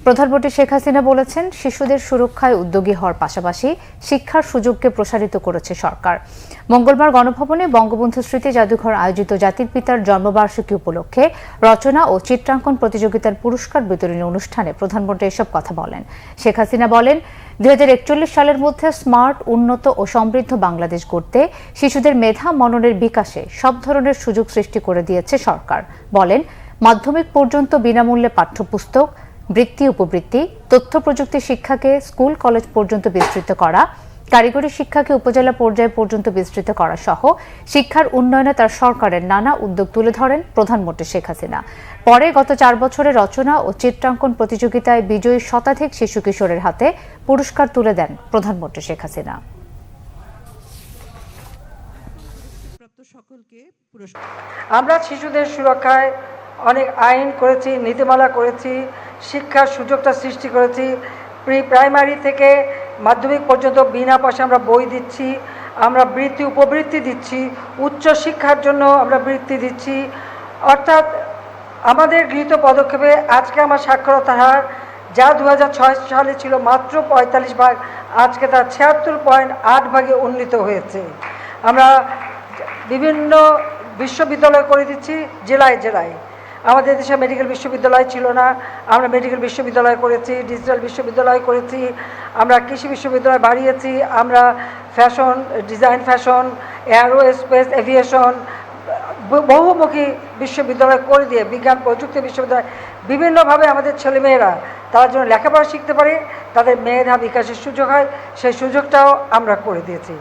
প্রধানমন্ত্রী শেখ হাসিনা বলেছেন, শিশুদের সুরক্ষায় উদ্যোগী হওয়ার পাশাপাশি শিক্ষার সুযোগকে প্রসারিত করেছে সরকার। মঙ্গলবার গণভবনে বঙ্গবন্ধু স্মৃতি জাদুঘর আয়োজিত জাতির পিতার জন্মবার্ষিকী উপলক্ষে রচনা ও চিত্রাঙ্কন প্রতিযোগিতার পুরস্কার বিতরণী অনুষ্ঠানে প্রধানমন্ত্রী এসব কথা বলেন। শেখ হাসিনা বলেন, 2041 সালের মধ্যে স্মার্ট, উন্নত ও সমৃদ্ধ বাংলাদেশ গড়তে শিশুদের মেধা মননের বিকাশে সব ধরনের সুযোগ সৃষ্টি করে দিয়েছে সরকার। বলেন, মাধ্যমিক পর্যন্ত বিনামূল্যে পাঠ্যপুস্তক, বৃত্তি, উপবৃত্তি, তথ্য প্রযুক্তি শিক্ষাকে স্কুল কলেজ পর্যন্ত বিস্তৃত করা, কারিগরি শিক্ষাকে উপজেলা পর্যায় পর্যন্ত বিস্তৃত করা সহ শিক্ষার উন্নয়নে তার সরকারের নানা উদ্যোগ তুলে ধরেন প্রধানমন্ত্রী শেখ হাসিনা। পরে গত 4 বছরে রচনা ও চিত্রাঙ্কন প্রতিযোগিতায় বিজয়ী শতাধিক শিশু কিশোরের হাতে পুরস্কার তুলে দেন প্রধানমন্ত্রী শেখ হাসিনা। আমরা শিশুদের সুরক্ষায় অনেক আইন করেছি, নীতিমালা করেছি, শিক্ষার সুযোগটা সৃষ্টি করেছি। প্রি প্রাইমারি থেকে মাধ্যমিক পর্যন্ত বিনা পয়সা আমরা বই দিচ্ছি, আমরা বৃত্তি, উপবৃত্তি দিচ্ছি, উচ্চ শিক্ষার জন্য আমরা বৃত্তি দিচ্ছি। অর্থাৎ আমাদের গৃহীত পদক্ষেপে আজকে আমার সাক্ষরতার হার যা 2006 সালে ছিল মাত্র 45 ভাগ, আজকে তা 76.8 ভাগে উন্নীত হয়েছে। আমরা বিভিন্ন বিশ্ববিদ্যালয় করে দিচ্ছি জেলায় জেলায়। আমাদের দেশে মেডিকেল বিশ্ববিদ্যালয় ছিল না, আমরা মেডিকেল বিশ্ববিদ্যালয় করেছি, ডিজিটাল বিশ্ববিদ্যালয় করেছি, আমরা কৃষি বিশ্ববিদ্যালয় বাড়িয়েছি, আমরা fashion design, fashion, aerospace, aviation, বহুমুখী বিশ্ববিদ্যালয় করে দিয়ে বিজ্ঞান প্রযুক্তি বিশ্ববিদ্যালয় বিভিন্নভাবে আমাদের ছেলেমেয়েরা তারা যেন লেখাপড়া শিখতে পারে, তাদের মেধা বিকাশের সুযোগ হয়, সেই সুযোগটাও আমরা করে দিয়েছি।